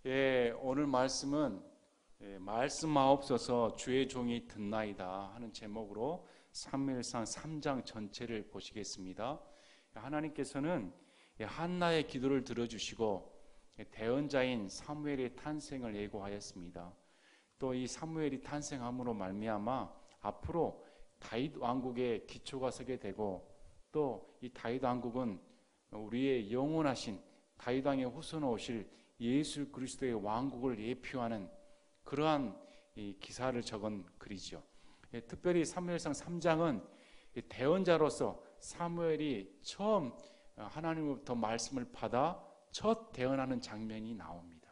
오늘 말씀은 말씀하옵소서 주의 종이 듣나이다 하는 제목으로 사무엘상 3장 전체를 보시겠습니다. 하나님께서는 한나의 기도를 들어주시고 대언자인 사무엘의 탄생을 예고하였습니다. 또 이 사무엘이 탄생함으로 말미암아 앞으로 다윗 왕국의 기초가 서게 되고, 또 이 다윗 왕국은 우리의 영원하신 다윗 왕의 후손으로 오실 예수 그리스도의 왕국을 예표하는 그러한 이 기사를 적은 글이죠. 특별히 사무엘상 3장은 대언자로서 사무엘이 처음 하나님으로부터 말씀을 받아 첫 대언하는 장면이 나옵니다.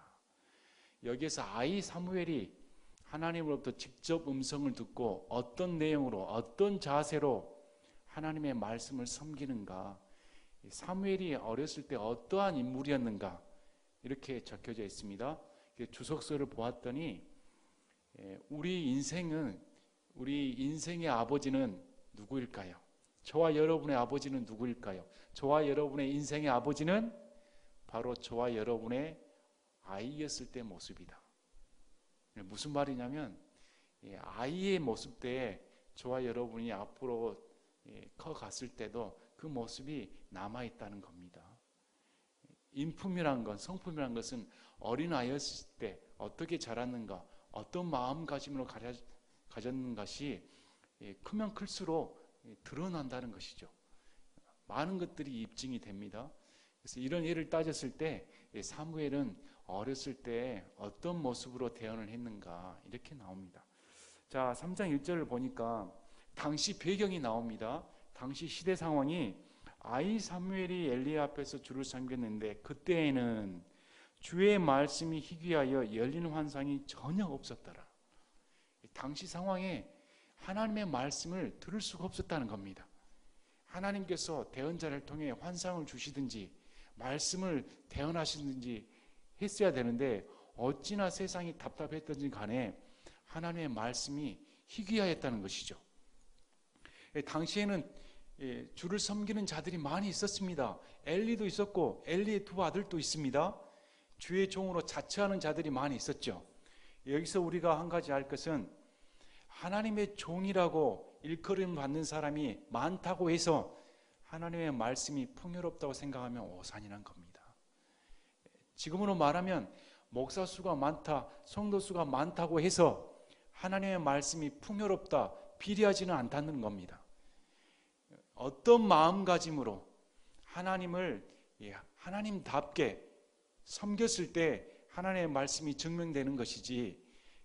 여기에서 아이 사무엘이 하나님으로부터 직접 음성을 듣고 어떤 내용으로, 어떤 자세로 하나님의 말씀을 섬기는가, 사무엘이 어렸을 때 어떠한 인물이었는가, 이렇게 적혀져 있습니다. 주석서를 보았더니 우리 인생의 아버지는 누구일까요? 저와 여러분의 아버지는 누구일까요? 저와 여러분의 인생의 아버지는 바로 저와 여러분의 아이였을 때 모습이다. 무슨 말이냐면 아이의 모습 때에 저와 여러분이 앞으로 커갔을 때도 그 모습이 남아있다는 겁니다. 인품이란 것, 성품이란 것은 어린아이였을 때 어떻게 자랐는가, 어떤 마음가짐으로 가졌는 것이 크면 클수록 드러난다는 것이죠. 많은 것들이 입증이 됩니다. 그래서 이런 예를 따졌을 때 사무엘은 어렸을 때 어떤 모습으로 대언을 했는가, 이렇게 나옵니다. 자, 3장 1절을 보니까 당시 배경이 나옵니다. 당시 시대 상황이 아이 사무엘이 엘리 앞에서 주를 섬겼는데 그때에는 주의 말씀이 희귀하여 열리는 환상이 전혀 없었더라. 당시 상황에 하나님의 말씀을 들을 수가 없었다는 겁니다. 하나님께서 대언자를 통해 환상을 주시든지 말씀을 대언하시든지 했어야 되는데 어찌나 세상이 답답했든지 간에 하나님의 말씀이 희귀하였다는 것이죠. 당시에는 주를 섬기는 자들이 많이 있었습니다. 엘리도 있었고 엘리의 두 아들도 있습니다. 주의 종으로 자처하는 자들이 많이 있었죠. 여기서 우리가 한 가지 알 것은 하나님의 종이라고 일컬음 받는 사람이 많다고 해서 하나님의 말씀이 풍요롭다고 생각하면 오산이란 겁니다. 지금으로 말하면 목사 수가 많다, 성도 수가 많다고 해서 하나님의 말씀이 풍요롭다, 비리하지는 않다는 겁니다. 어떤 마음가짐으로 하나님을 하나님답게 섬겼을 때 하나님의 말씀이 증명되는 것이지,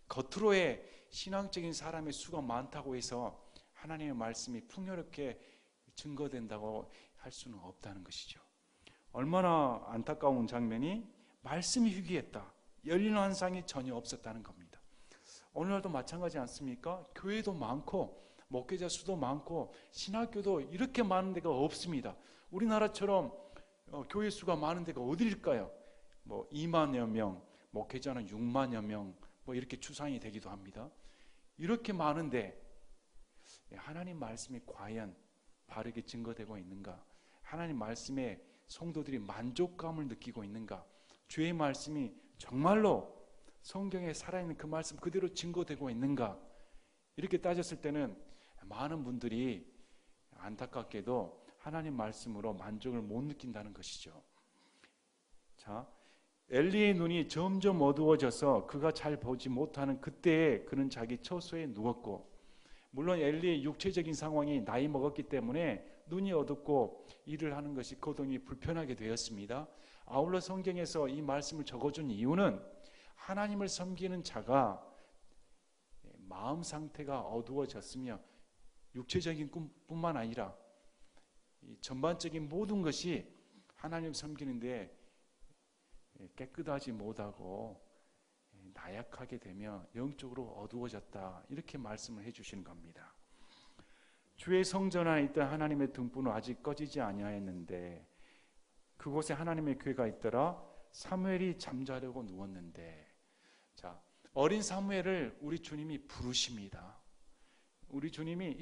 겉으로의 신앙적인 사람의 수가 많다고 해서 하나님의 말씀이 풍요롭게 증거된다고 할 수는 없다는 것이죠. 얼마나 안타까운 장면이, 말씀이 희귀했다, 열리는 환상이 전혀 없었다는 겁니다. 오늘날도 마찬가지 않습니까? 교회도 많고 목회자 수도 많고 신학교도 이렇게 많은 데가 없습니다. 우리나라처럼 교회 수가 많은 데가 어디일까요? 2만여 명, 목회자는 6만여 명, 이렇게 추산이 되기도 합니다. 이렇게 많은데 하나님 말씀이 과연 바르게 증거되고 있는가? 하나님 말씀에 성도들이 만족감을 느끼고 있는가? 주의 말씀이 정말로 성경에 살아있는 그 말씀 그대로 증거되고 있는가? 이렇게 따졌을 때는 많은 분들이 안타깝게도 하나님 말씀으로 만족을 못 느낀다는 것이죠. 자, 엘리의 눈이 점점 어두워져서 그가 잘 보지 못하는 그때에 그는 자기 처소에 누웠고, 물론 엘리의 육체적인 상황이 나이 먹었기 때문에 눈이 어둡고 일을 하는 것이 거동이 불편하게 되었습니다. 아울러 성경에서 이 말씀을 적어준 이유는 하나님을 섬기는 자가 마음 상태가 어두워졌으며 육체적인 뿐만 아니라 전반적인 모든 것이 하나님 섬기는데 깨끗하지 못하고 나약하게 되며 영적으로 어두워졌다, 이렇게 말씀을 해주시는 겁니다. 주의 성전 안에 있던 하나님의 등불은 아직 꺼지지 아니하였는데 그곳에 하나님의 교회가 있더라. 사무엘이 잠자려고 누웠는데, 자, 어린 사무엘을 우리 주님이 부르십니다. 우리 주님이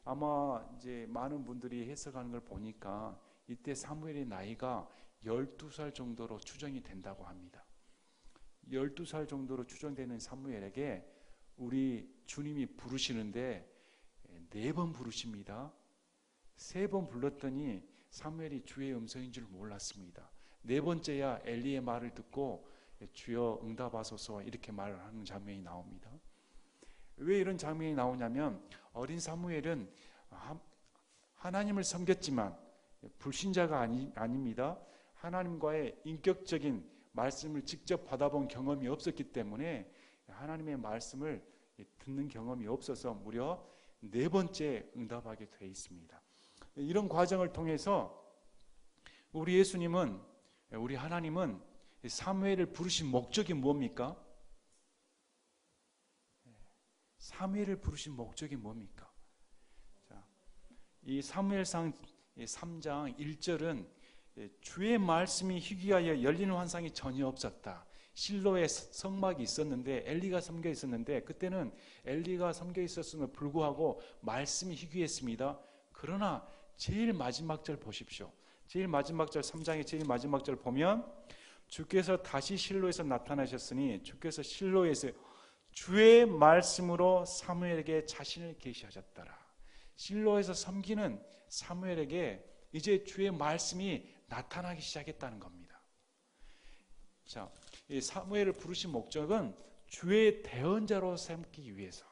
아마 많은 분들이 해석하는 걸 보니까 이때 사무엘의 나이가 12살 정도로 추정이 된다고 합니다. 12살 정도로 추정되는 사무엘에게 우리 주님이 부르시는데 4번 부르십니다. 3번 불렀더니 사무엘이 주의 음성인 줄 몰랐습니다. 4번째야 엘리의 말을 듣고 주여 응답하소서 이렇게 말을 하는 장면이 나옵니다. 왜 이런 장면이 나오냐면 어린 사무엘은 하나님을 섬겼지만 불신자가 아닙니다. 하나님과의 인격적인 말씀을 직접 받아본 경험이 없었기 때문에 하나님의 말씀을 듣는 경험이 없어서 무려 4번째 응답하게 되어 있습니다. 이런 과정을 통해서 우리 예수님은, 우리 하나님은 사무엘을 부르신 목적이 뭡니까? 사무엘을 부르신 목적이 뭡니까? 자, 이 사무엘상 3장 1절은 주의 말씀이 희귀하여 열리는 환상이 전혀 없었다. 실로에 성막이 있었는데 엘리가 섬겨 있었는데 그때는 엘리가 섬겨 있었음에도 불구하고 말씀이 희귀했습니다. 그러나 제일 마지막 절 보십시오. 제일 마지막 절 3장의 제일 마지막 절 보면 주께서 다시 실로에서 나타나셨으니 주께서 실로에서 주의 말씀으로 사무엘에게 자신을 계시하셨더라. 실로에서 섬기는 사무엘에게 이제 주의 말씀이 나타나기 시작했다는 겁니다. 자, 이 사무엘을 부르신 목적은 주의 대언자로 삼기 위해서,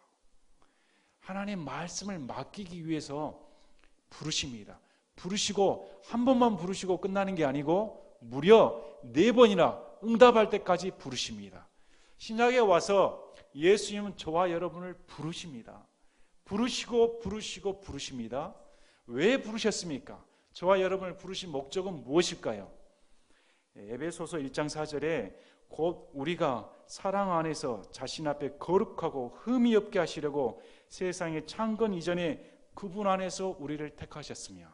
하나님의 말씀을 맡기기 위해서 부르십니다. 부르시고 한 번만 부르시고 끝나는 게 아니고 무려 4번이나 응답할 때까지 부르십니다. 신약에 와서 예수님은 저와 여러분을 부르십니다. 부르시고 부르십니다. 왜 부르셨습니까? 저와 여러분을 부르신 목적은 무엇일까요? 에베소서 1장 4절에 곧 우리가 사랑 안에서 자신 앞에 거룩하고 흠이 없게 하시려고 세상의 창건 이전에 그분 안에서 우리를 택하셨으며,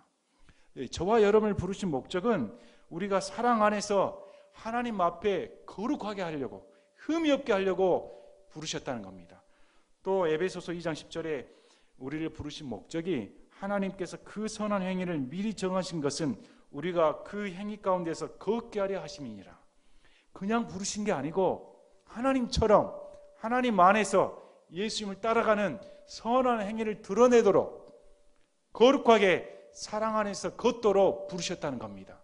저와 여러분을 부르신 목적은 우리가 사랑 안에서 하나님 앞에 거룩하게 하려고, 흠이 없게 하려고 부르셨다는 겁니다. 또 에베소서 2장 10절에 우리를 부르신 목적이 하나님께서 그 선한 행위를 미리 정하신 것은 우리가 그 행위 가운데서 걷게 하려 하심이니라. 그냥 부르신 게 아니고 하나님처럼 하나님 안에서 예수님을 따라가는 선한 행위를 드러내도록 거룩하게 사랑 안에서 걷도록 부르셨다는 겁니다.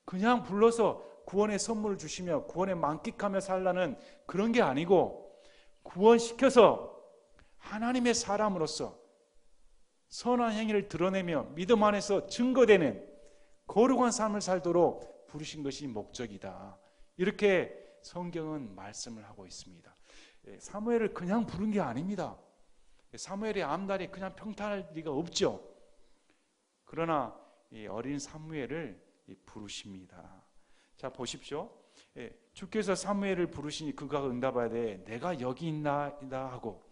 그냥 불러서 구원의 선물을 주시며 구원에 만끽하며 살라는 그런 게 아니고 구원시켜서 하나님의 사람으로서 선한 행위를 드러내며 믿음 안에서 증거되는 거룩한 삶을 살도록 부르신 것이 목적이다. 이렇게 성경은 말씀을 하고 있습니다. 사무엘을 그냥 부른 게 아닙니다. 사무엘의 앞날이 그냥 평탄할 리가 없죠. 그러나 이 어린 사무엘을 부르십니다. 자, 보십시오. 주께서 사무엘을 부르시니 그가 응답하되 내가 여기 있나이다 하고,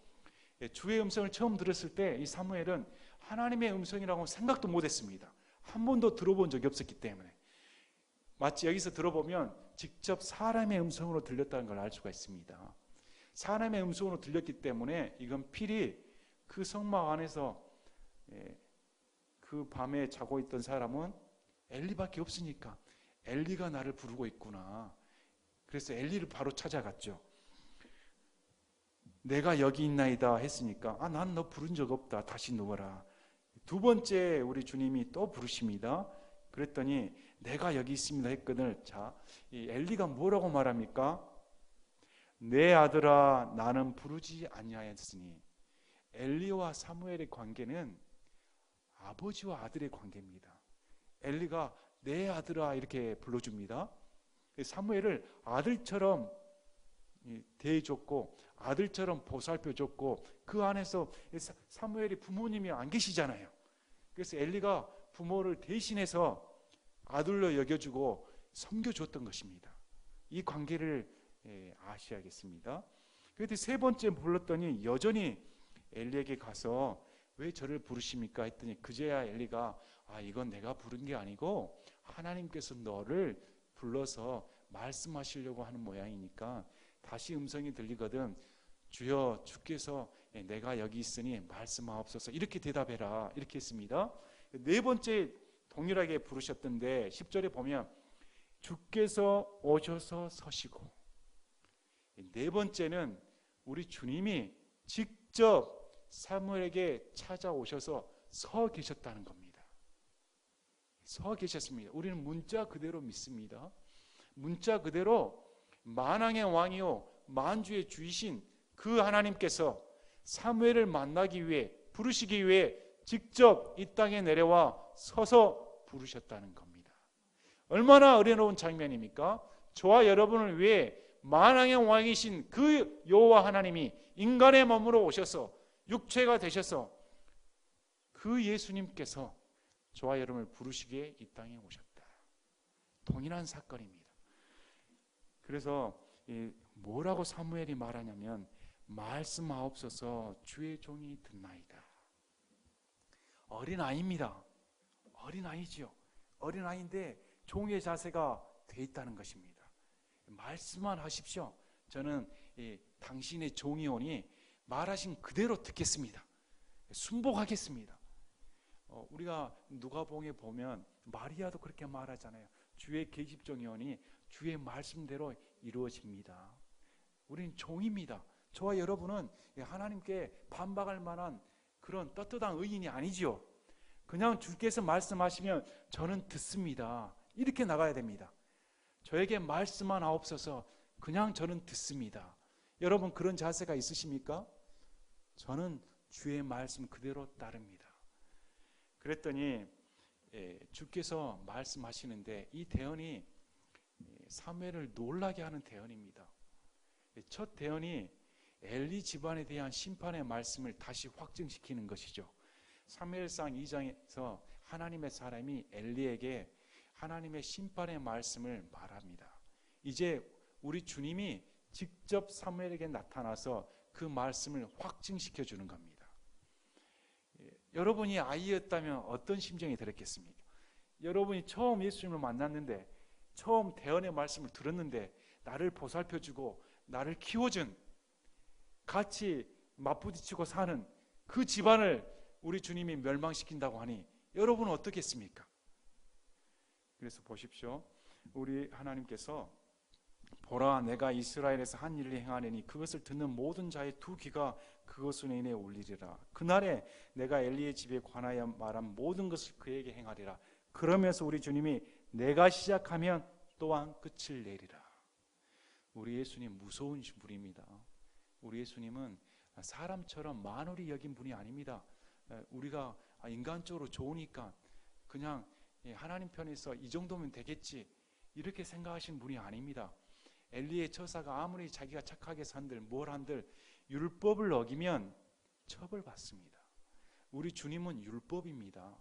주의 음성을 처음 들었을 때 이 사무엘은 하나님의 음성이라고 생각도 못했습니다. 한 번도 들어본 적이 없었기 때문에. 마치 여기서 들어보면 직접 사람의 음성으로 들렸다는 걸 알 수가 있습니다. 사람의 음성으로 들렸기 때문에 이건 필히 그 성막 안에서 그 밤에 자고 있던 사람은 엘리밖에 없으니까 엘리가 나를 부르고 있구나. 그래서 엘리를 바로 찾아갔죠. 내가 여기 있나이다 했으니까 난 너 부른 적 없다. 다시 누워라. 2번째 우리 주님이 또 부르십니다. 그랬더니 내가 여기 있습니다 했거든. 자, 이 엘리가 뭐라고 말합니까? 내 아들아 나는 부르지 아니하였으니. 엘리와 사무엘의 관계는 아버지와 아들의 관계입니다. 엘리가 내 아들아 이렇게 불러줍니다. 사무엘을 아들처럼 대해줬고 아들처럼 보살펴줬고 그 안에서 사무엘이 부모님이 안 계시잖아요. 그래서 엘리가 부모를 대신해서 아들로 여겨주고 섬겨줬던 것입니다. 이 관계를 아셔야겠습니다. 그런데 3번째 불렀더니 여전히 엘리에게 가서 왜 저를 부르십니까 했더니 그제야 엘리가 이건 내가 부른 게 아니고 하나님께서 너를 불러서 말씀하시려고 하는 모양이니까 다시 음성이 들리거든 주여 주께서 내가 여기 있으니 말씀하옵소서 이렇게 대답해라 이렇게 했습니다. 4번째 동일하게 부르셨던데 10절에 보면 주께서 오셔서 서시고 네 번째는 우리 주님이 직접 사무엘에게 찾아오셔서 서 계셨다는 겁니다. 서 계셨습니다. 우리는 문자 그대로 믿습니다. 문자 그대로 만왕의 왕이요 만주의 주이신 그 하나님께서 사무엘을 만나기 위해 부르시기 위해 직접 이 땅에 내려와 서서 부르셨다는 겁니다. 얼마나 은혜로운 장면입니까? 저와 여러분을 위해 만왕의 왕이신 그 여호와 하나님이 인간의 몸으로 오셔서 육체가 되셔서 그 예수님께서 저와 여러분을 부르시기에 이 땅에 오셨다. 동일한 사건입니다. 그래서 뭐라고 사무엘이 말하냐면 말씀하옵소서 주의 종이 듣나이다. 어린아이입니다. 어린아이지요. 어린아이인데 종의 자세가 돼 있다는 것입니다. 말씀만 하십시오. 저는 당신의 종이오니 말하신 그대로 듣겠습니다. 순복하겠습니다. 우리가 누가복음에 보면 마리아도 그렇게 말하잖아요. 주의 계집종이오니 주의 말씀대로 이루어집니다. 우리는 종입니다. 저와 여러분은 하나님께 반박할 만한 그런 떳떳한 의인이 아니지요. 그냥 주께서 말씀하시면 저는 듣습니다. 이렇게 나가야 됩니다. 저에게 말씀만 하옵소서. 그냥 저는 듣습니다. 여러분 그런 자세가 있으십니까? 저는 주의 말씀 그대로 따릅니다. 그랬더니 주께서 말씀하시는데 이 대언이 사무엘을 놀라게 하는 대언입니다. 첫 대언이 엘리 집안에 대한 심판의 말씀을 다시 확증시키는 것이죠. 사무엘상 2장에서 하나님의 사람이 엘리에게 하나님의 심판의 말씀을 말합니다. 이제 우리 주님이 직접 사무엘에게 나타나서 그 말씀을 확증시켜 주는 겁니다. 여러분이 아이였다면 어떤 심정이 들었겠습니까? 여러분이 처음 예수님을 만났는데 처음 대언의 말씀을 들었는데 나를 보살펴주고 나를 키워준 같이 맞부딪히고 사는 그 집안을 우리 주님이 멸망시킨다고 하니 여러분은 어떻겠습니까? 그래서 보십시오. 우리 하나님께서 보라 내가 이스라엘에서 한 일을 행하느니 그것을 듣는 모든 자의 두 귀가 그것으로 인해 울리리라. 그날에 내가 엘리의 집에 관하여 말한 모든 것을 그에게 행하리라. 그러면서 우리 주님이 내가 시작하면 또한 끝을 내리라. 우리 예수님 무서운 분입니다. 우리 예수님은 사람처럼 만홀히 여긴 분이 아닙니다. 우리가 인간적으로 좋으니까 그냥 하나님 편에서 이 정도면 되겠지 이렇게 생각하시는 분이 아닙니다. 엘리의 처사가 아무리 자기가 착하게 산들 뭘 한들 율법을 어기면 처벌받습니다. 우리 주님은 율법입니다.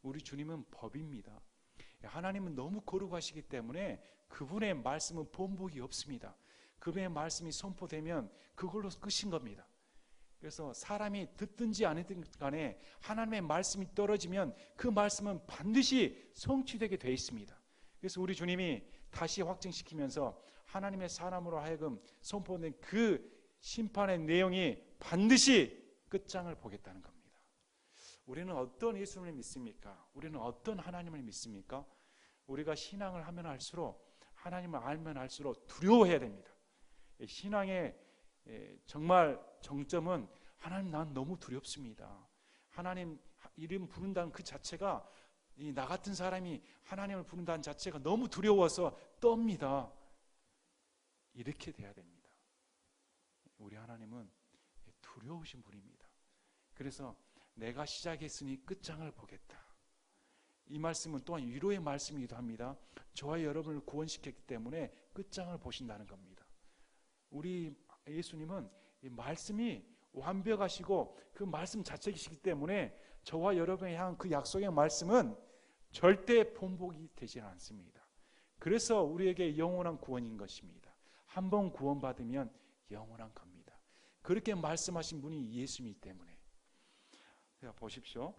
우리 주님은 법입니다. 하나님은 너무 거룩하시기 때문에 그분의 말씀은 번복이 없습니다. 그분의 말씀이 선포되면 그걸로 끝인 겁니다. 그래서 사람이 듣든지 안 듣든 간에 하나님의 말씀이 떨어지면 그 말씀은 반드시 성취되게 되어 있습니다. 그래서 우리 주님이 다시 확증시키면서 하나님의 사람으로 하여금 선포된 그 심판의 내용이 반드시 끝장을 보겠다는 겁니다. 우리는 어떤 예수님을 믿습니까? 우리는 어떤 하나님을 믿습니까? 우리가 신앙을 하면 할수록 하나님을 알면 할수록 두려워해야 됩니다. 신앙의 정말 정점은 하나님 난 너무 두렵습니다. 하나님 이름 부른다는 그 자체가 나 같은 사람이 하나님을 부른다는 자체가 너무 두려워서 떱니다. 이렇게 돼야 됩니다. 우리 하나님은 두려우신 분입니다. 그래서 내가 시작했으니 끝장을 보겠다. 이 말씀은 또한 위로의 말씀이기도 합니다. 저와 여러분을 구원시켰기 때문에 끝장을 보신다는 겁니다. 우리 예수님은 이 말씀이 완벽하시고 그 말씀 자체이시기 때문에 저와 여러분에 향한 그 약속의 말씀은 절대 번복이 되지 않습니다. 그래서 우리에게 영원한 구원인 것입니다. 한번 구원받으면 영원한 겁니다. 그렇게 말씀하신 분이 예수이기 때문에. 자, 보십시오.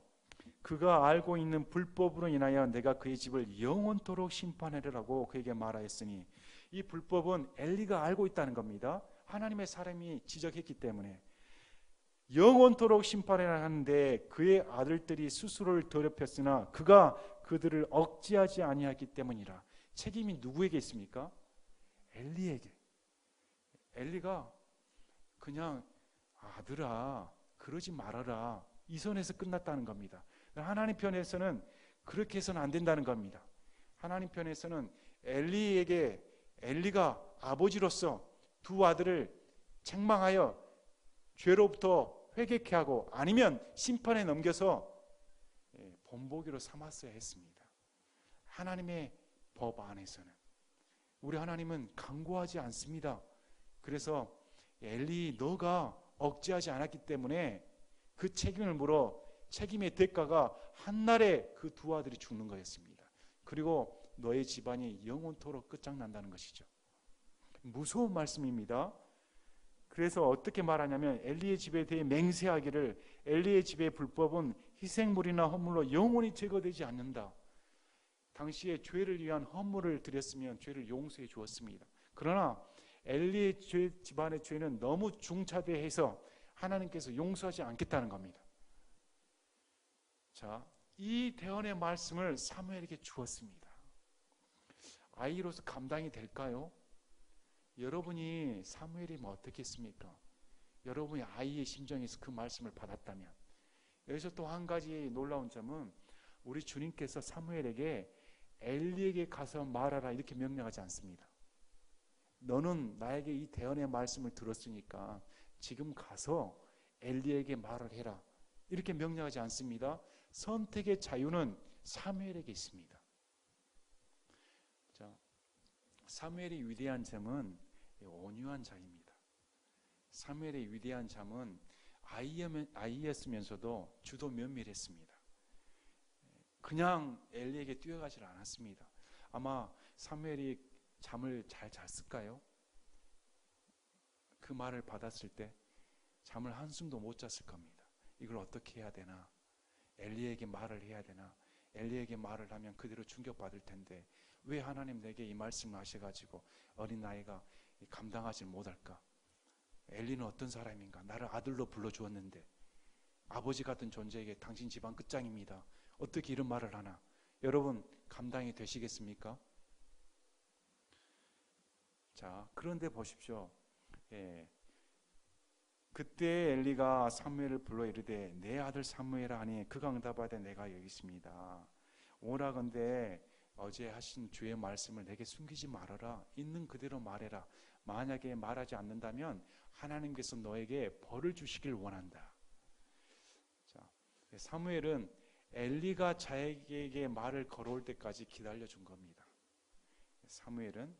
그가 알고 있는 불법으로 인하여 내가 그의 집을 영원토록 심판하리라고 그에게 말하였으니 이 불법은 엘리가 알고 있다는 겁니다. 하나님의 사람이 지적했기 때문에 영원토록 심판하라 하는데 그의 아들들이 스스로를 더럽혔으나 그가 그들을 억제하지 아니하기 때문이라. 책임이 누구에게 있습니까? 엘리에게. 엘리가 그냥 아들아 그러지 말아라 이 선에서 끝났다는 겁니다. 하나님 편에서는 그렇게 해서는 안 된다는 겁니다. 하나님 편에서는 엘리가 아버지로서 두 아들을 책망하여 죄로부터 회개케 하고 아니면 심판에 넘겨서 본보기로 삼았어야 했습니다. 하나님의 법 안에서는 우리 하나님은 강구하지 않습니다. 그래서 엘리 너가 억제하지 않았기 때문에 그 책임을 물어 책임의 대가가 한날에 그 두 아들이 죽는 거였습니다. 그리고 너의 집안이 영원토록 끝장난다는 것이죠. 무서운 말씀입니다. 그래서 어떻게 말하냐면 엘리의 집에 대해 맹세하기를 엘리의 집의 불법은 희생물이나 헌물로 영원히 제거되지 않는다. 당시에 죄를 위한 헌물을 드렸으면 죄를 용서해 주었습니다. 그러나 엘리의 집안의 죄는 너무 중차대해서 하나님께서 용서하지 않겠다는 겁니다. 자, 이 대언의 말씀을 사무엘에게 주었습니다. 아이로서 감당이 될까요? 여러분이 사무엘이면 어떻겠습니까? 여러분이 아이의 심정에서 그 말씀을 받았다면. 여기서 또 한 가지 놀라운 점은 우리 주님께서 사무엘에게 엘리에게 가서 말하라 이렇게 명령하지 않습니다. 너는 나에게 이 대언의 말씀을 들었으니까 지금 가서 엘리에게 말을 해라 이렇게 명령하지 않습니다. 선택의 자유는 사무엘에게 있습니다. 자, 사무엘의 위대한 점은 온유한 자입니다. 사무엘의 위대한 점은 아이였으면서도 주도 면밀했습니다. 그냥 엘리에게 뛰어가질 않았습니다. 아마 사무엘이 잠을 잘 잤을까요? 그 말을 받았을 때 잠을 한숨도 못 잤을 겁니다. 이걸 어떻게 해야 되나? 엘리에게 말을 해야 되나? 엘리에게 말을 하면 그대로 충격받을 텐데 왜 하나님 내게 이 말씀을 하셔가지고 어린 나이가 감당하지 못할까? 엘리는 어떤 사람인가? 나를 아들로 불러주었는데 아버지 같은 존재에게 당신 집안 끝장입니다. 어떻게 이런 말을 하나? 여러분 감당이 되시겠습니까? 자, 그런데 보십시오. 그때 엘리가 사무엘을 불러 이르되 내 아들 사무엘아 하니 그가 응답하되 내가 여기 있습니다. 오라건대 어제 하신 주의 말씀을 내게 숨기지 말아라. 있는 그대로 말해라. 만약에 말하지 않는다면 하나님께서 너에게 벌을 주시길 원한다. 자, 사무엘은 엘리가 자기에게 말을 걸어올 때까지 기다려준 겁니다. 사무엘은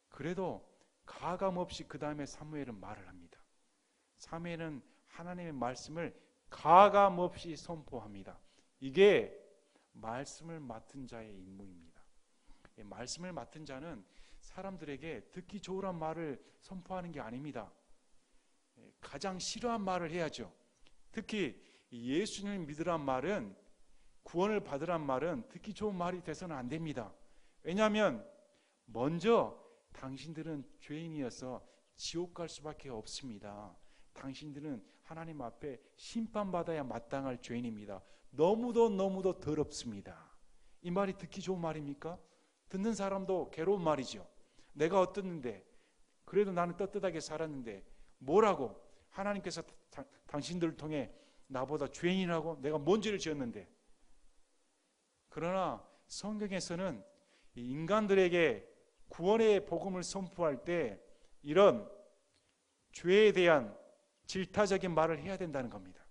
그래도 가감 없이 그 다음에 사무엘은 말을 합니다. 사무엘은 하나님의 말씀을 가감 없이 선포합니다. 이게 말씀을 맡은 자의 임무입니다. 말씀을 맡은 자는 사람들에게 듣기 좋으란 말을 선포하는 게 아닙니다. 가장 싫어한 말을 해야죠. 특히 예수님을 믿으란 말은, 구원을 받으란 말은 듣기 좋은 말이 돼서는 안 됩니다. 왜냐하면 먼저 당신들은 죄인이어서 지옥 갈 수밖에 없습니다. 당신들은 하나님 앞에 심판받아야 마땅할 죄인입니다. 너무도 더럽습니다. 이 말이 듣기 좋은 말입니까? 듣는 사람도 괴로운 말이죠. 내가 어떻는데, 그래도 나는 떳떳하게 살았는데 뭐라고? 하나님께서 당신들을 통해 나보다 죄인이라고? 내가 뭔 죄를 지었는데? 그러나 성경에서는 인간들에게 구원의 복음을 선포할 때 이런 죄에 대한 질타적인 말을 해야 된다는 겁니다.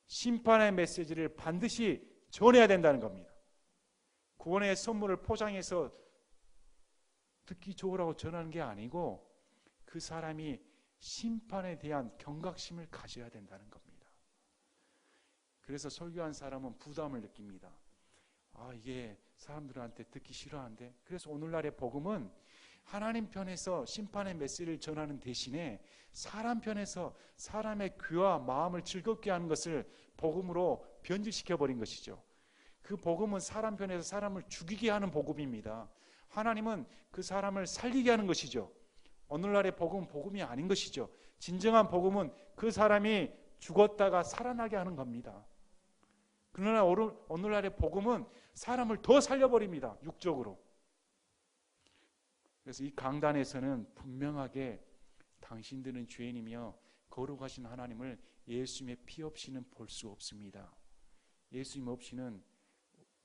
심판의 메시지를 반드시 전해야 된다는 겁니다. 구원의 선물을 포장해서 듣기 좋으라고 전하는 게 아니고 그 사람이 심판에 대한 경각심을 가져야 된다는 겁니다. 그래서 설교한 사람은 부담을 느낍니다. 이게 사람들한테 듣기 싫어하는데. 그래서 오늘날의 복음은 하나님 편에서 심판의 메시지를 전하는 대신에 사람 편에서 사람의 귀와 마음을 즐겁게 하는 것을 복음으로 변질시켜버린 것이죠. 그 복음은 사람 편에서 사람을 죽이게 하는 복음입니다. 하나님은 그 사람을 살리게 하는 것이죠. 오늘날의 복음은 복음이 아닌 것이죠. 진정한 복음은 그 사람이 죽었다가 살아나게 하는 겁니다. 그러나 오늘날의 복음은 사람을 더 살려버립니다. 육적으로. 그래서 이 강단에서는 분명하게 당신들은 죄인이며 거룩하신 하나님을 예수님의 피 없이는 볼 수 없습니다. 예수님 없이는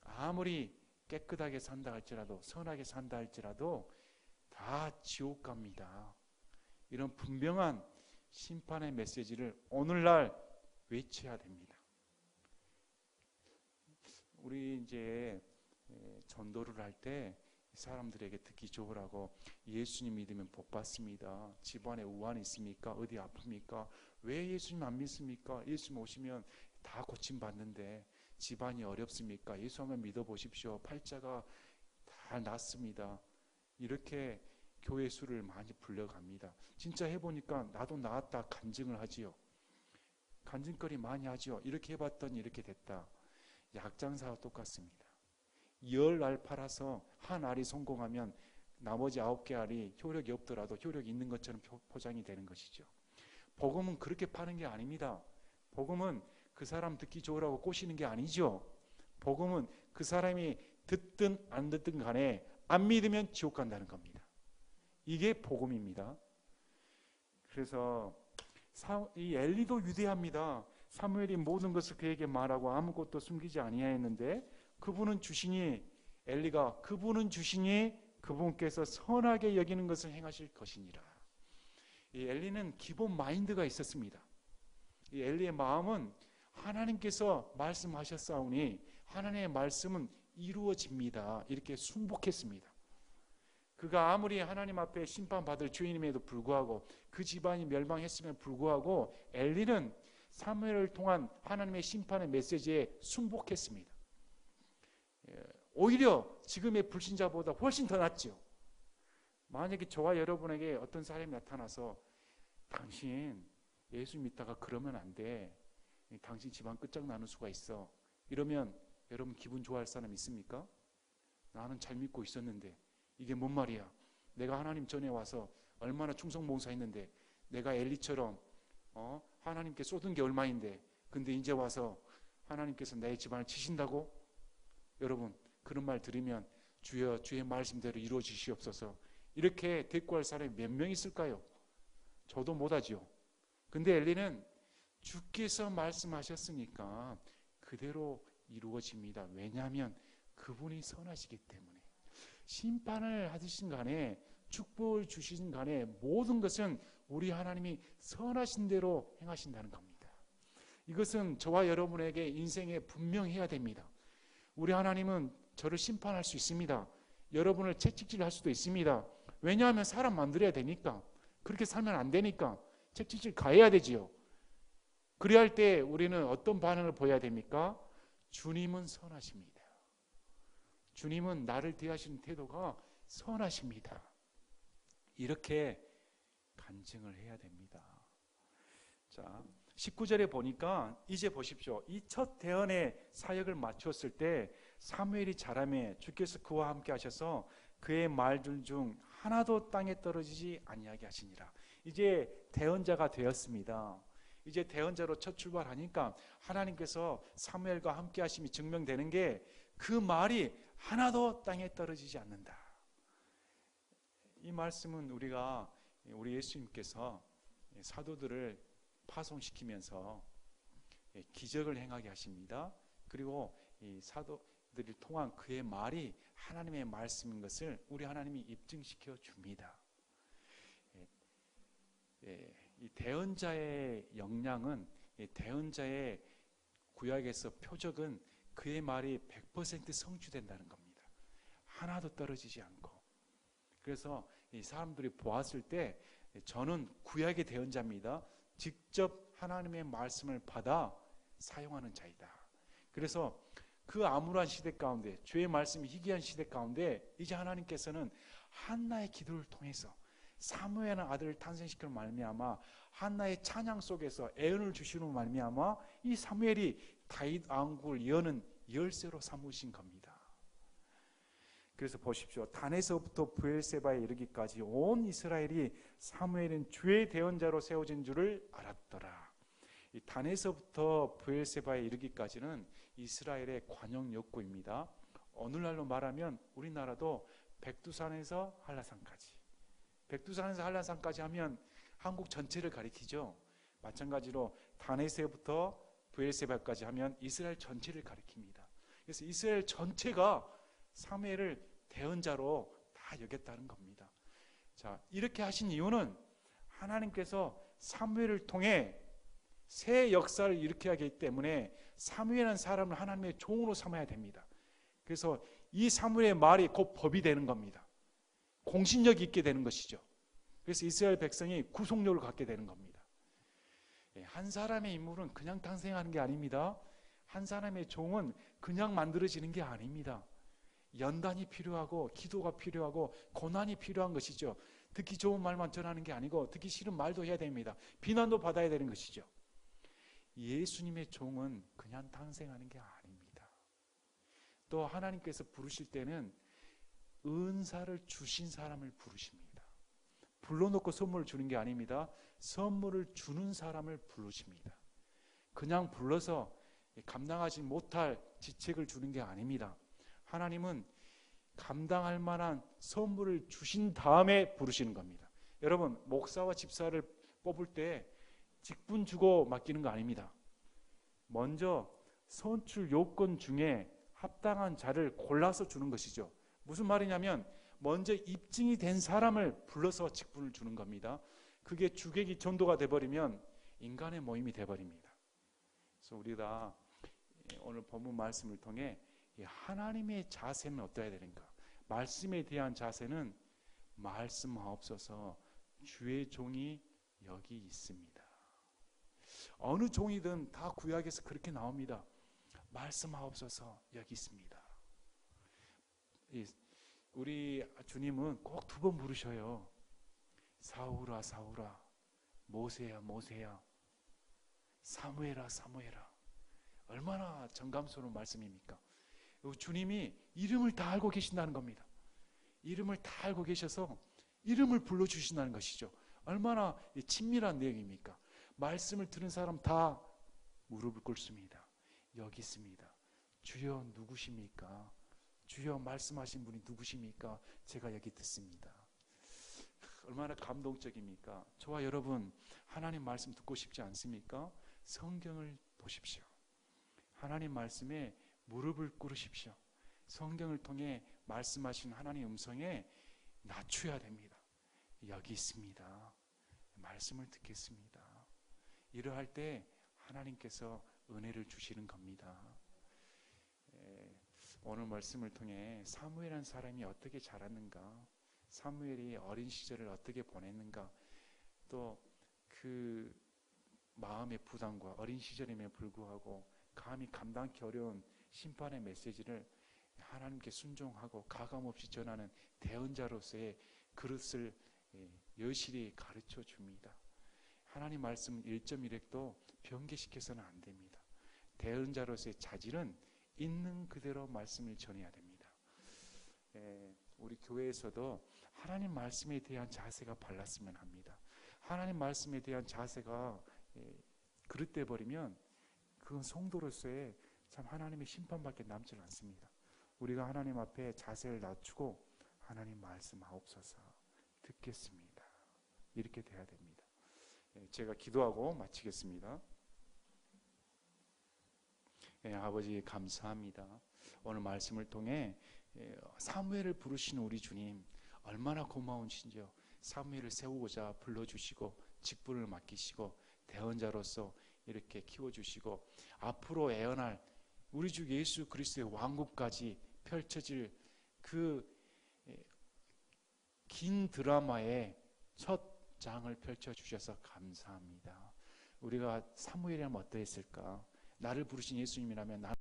아무리 깨끗하게 산다 할지라도, 선하게 산다 할지라도 다 지옥 갑니다. 이런 분명한 심판의 메시지를 오늘날 외쳐야 됩니다. 우리 이제 전도를 할 때 사람들에게 듣기 좋으라고 예수님 믿으면 복 받습니다. 집안에 우환이 있습니까? 어디 아픕니까? 왜 예수님 안 믿습니까? 예수님 오시면 다 고침받는데 집안이 어렵습니까? 예수 한번 믿어보십시오. 팔자가 다 낫습니다. 이렇게 교회 수를 많이 불려갑니다. 진짜 해보니까 나도 나았다 간증을 하지요. 간증거리 많이 하지요. 이렇게 해봤더니 이렇게 됐다. 약장사와 똑같습니다. 10알 팔아서 한 알이 성공하면 나머지 9개 알이 효력이 없더라도 효력이 있는 것처럼 포장이 되는 것이죠. 복음은 그렇게 파는 게 아닙니다. 복음은 그 사람 듣기 좋으라고 꼬시는 게 아니죠. 복음은 그 사람이 듣든 안 듣든 간에 안 믿으면 지옥 간다는 겁니다. 이게 복음입니다. 그래서 이 엘리도 위대합니다. 사무엘이 모든 것을 그에게 말하고 아무것도 숨기지 아니하였는데 그분은 주시니, 엘리가 그분은 주시니 그분께서 선하게 여기는 것을 행하실 것이니라. 이 엘리는 기본 마인드가 있었습니다. 이 엘리의 마음은 하나님께서 말씀하셨사오니 하나님의 말씀은 이루어집니다. 이렇게 순복했습니다. 그가 아무리 하나님 앞에 심판받을 죄인임에도 불구하고 그 집안이 멸망했음에도 불구하고 엘리는 사무엘을 통한 하나님의 심판의 메시지에 순복했습니다. 오히려 지금의 불신자보다 훨씬 더 낫죠. 만약에 저와 여러분에게 어떤 사람이 나타나서 당신 예수 믿다가 그러면 안 돼. 당신 집안 끝장나는 수가 있어. 이러면 여러분 기분 좋아할 사람 있습니까? 나는 잘 믿고 있었는데 이게 뭔 말이야. 내가 하나님 전에 와서 얼마나 충성봉사했는데 내가 엘리처럼 하나님께 쏟은 게 얼마인데 근데 이제 와서 하나님께서 내 집안을 치신다고? 여러분 그런 말 들으면 주여 주의 말씀대로 이루어 주시옵소서 이렇게 대꾸할 사람이 몇 명 있을까요? 저도 못하지요. 근데 엘리는 주께서 말씀하셨으니까 그대로 이루어집니다. 왜냐하면 그분이 선하시기 때문에. 심판을 하시신 간에 축복을 주신 간에 모든 것은 우리 하나님이 선하신 대로 행하신다는 겁니다. 이것은 저와 여러분에게 인생에 분명해야 됩니다. 우리 하나님은 저를 심판할 수 있습니다. 여러분을 채찍질할 수도 있습니다. 왜냐하면 사람 만들어야 되니까. 그렇게 살면 안 되니까 채찍질 가해야 되지요. 그래야 할 때 우리는 어떤 반응을 보여야 됩니까? 주님은 선하십니다. 주님은 나를 대하시는 태도가 선하십니다. 이렇게 간증을 해야 됩니다. 자, 19절에 보니까 이제 보십시오. 이 첫 대언의 사역을 마쳤을 때 사무엘이 자라매 주께서 그와 함께 하셔서 그의 말들 중 하나도 땅에 떨어지지 아니하게 하시니라. 이제 대언자가 되었습니다. 이제 대언자로 첫 출발하니까 하나님께서 사무엘과 함께 하심이 증명되는 게 그 말이 하나도 땅에 떨어지지 않는다. 이 말씀은 우리 예수님께서 사도들을 파송시키면서 기적을 행하게 하십니다. 그리고 이 사도들을 통한 그의 말이 하나님의 말씀인 것을 우리 하나님이 입증시켜 줍니다. 이 대언자의 역량은, 대언자의 구약에서 표적은 그의 말이 100% 성취된다는 겁니다. 하나도 떨어지지 않고. 그래서 이 사람들이 보았을 때 저는 구약의 대언자입니다. 직접 하나님의 말씀을 받아 사용하는 자이다. 그래서 그 암울한 시대 가운데, 주의 말씀이 희귀한 시대 가운데 이제 하나님께서는 한나의 기도를 통해서 사무엘의 아들을 탄생시키는 말미암아 한나의 찬양 속에서 애언을 주시는 말미암아 이 사무엘이 다윗 왕국을 여는 열쇠로 삼으신 겁니다. 그래서 보십시오. 단에서부터 브엘세바에 이르기까지 온 이스라엘이 사무엘은 주의 대언자로 세워진 줄을 알았더라. 이 단에서부터 브엘세바에 이르기까지는 이스라엘의 관용 역구입니다. 오늘날로 말하면 우리나라도 백두산에서 한라산까지. 백두산에서 한라산까지 하면 한국 전체를 가리키죠. 마찬가지로 다네세부터 브엘세바까지 하면 이스라엘 전체를 가리킵니다. 그래서 이스라엘 전체가 사무엘을 대언자로 다 여겼다는 겁니다. 자, 이렇게 하신 이유는 하나님께서 사무엘을 통해 새 역사를 일으켜야 하기 때문에 사무엘이라는 사람을 하나님의 종으로 삼아야 됩니다. 그래서 이 사무엘의 말이 곧 법이 되는 겁니다. 공신력이 있게 되는 것이죠. 그래서 이스라엘 백성이 구속력을 갖게 되는 겁니다. 한 사람의 인물은 그냥 탄생하는 게 아닙니다. 한 사람의 종은 그냥 만들어지는 게 아닙니다. 연단이 필요하고 기도가 필요하고 고난이 필요한 것이죠. 듣기 좋은 말만 전하는 게 아니고 듣기 싫은 말도 해야 됩니다. 비난도 받아야 되는 것이죠. 예수님의 종은 그냥 탄생하는 게 아닙니다. 또 하나님께서 부르실 때는 은사를 주신 사람을 부르십니다. 불러놓고 선물을 주는 게 아닙니다. 선물을 주는 사람을 부르십니다. 그냥 불러서 감당하지 못할 직책을 주는 게 아닙니다. 하나님은 감당할 만한 선물을 주신 다음에 부르시는 겁니다. 여러분, 목사와 집사를 뽑을 때 직분 주고 맡기는 거 아닙니다. 먼저 선출 요건 중에 합당한 자를 골라서 주는 것이죠. 무슨 말이냐면 먼저 입증이 된 사람을 불러서 직분을 주는 겁니다. 그게 주객이 전도가 돼버리면 인간의 모임이 돼버립니다. 그래서 우리가 오늘 본문 말씀을 통해 하나님의 자세는 어떠해야 되는가? 말씀에 대한 자세는 말씀하옵소서 주의 종이 여기 있습니다. 어느 종이든 다 구약에서 그렇게 나옵니다. 말씀하옵소서 여기 있습니다. 우리 주님은 꼭 두 번 부르셔요. 사울아 사울아, 모세야 모세야, 사무엘아 사무엘아. 얼마나 정감스러운 말씀입니까? 주님이 이름을 다 알고 계신다는 겁니다. 이름을 다 알고 계셔서 이름을 불러주신다는 것이죠. 얼마나 친밀한 내용입니까? 말씀을 들은 사람 다 무릎을 꿇습니다. 여기 있습니다. 주여 누구십니까? 주여 말씀하신 분이 누구십니까? 제가 여기 듣습니다. 얼마나 감동적입니까? 저와 여러분 하나님 말씀 듣고 싶지 않습니까? 성경을 보십시오. 하나님 말씀에 무릎을 꿇으십시오. 성경을 통해 말씀하신 하나님의 음성에 낮춰야 됩니다. 여기 있습니다. 말씀을 듣겠습니다. 이러할 때 하나님께서 은혜를 주시는 겁니다. 오늘 말씀을 통해 사무엘이라는 사람이 어떻게 자랐는가, 사무엘이 어린 시절을 어떻게 보냈는가, 또 그 마음의 부담과 어린 시절임에 불구하고 감히 감당하기 어려운 심판의 메시지를 하나님께 순종하고 가감없이 전하는 대언자로서의 그릇을 여실히 가르쳐 줍니다. 하나님 말씀 1.1획도 변개시켜서는 안 됩니다. 대언자로서의 자질은 있는 그대로 말씀을 전해야 됩니다. 우리 교회에서도 하나님 말씀에 대한 자세가 발랐으면 합니다. 하나님 말씀에 대한 자세가 그릇돼 버리면 그건 성도로서의 참 하나님의 심판밖에 남지 않습니다. 우리가 하나님 앞에 자세를 낮추고 하나님 말씀하옵소서 듣겠습니다. 이렇게 돼야 됩니다. 제가 기도하고 마치겠습니다. 아버지 감사합니다. 오늘 말씀을 통해 사무엘을 부르시는 우리 주님 얼마나 고마운지요. 사무엘을 세우고자 불러주시고 직분을 맡기시고 대언자로서 이렇게 키워주시고 앞으로 애어날 우리 주 예수 그리스도의 왕국까지 펼쳐질 그 긴 드라마의 첫 장을 펼쳐주셔서 감사합니다. 우리가 사무엘이라면 어떠했을까? 나를 부르신 예수님이라면 나는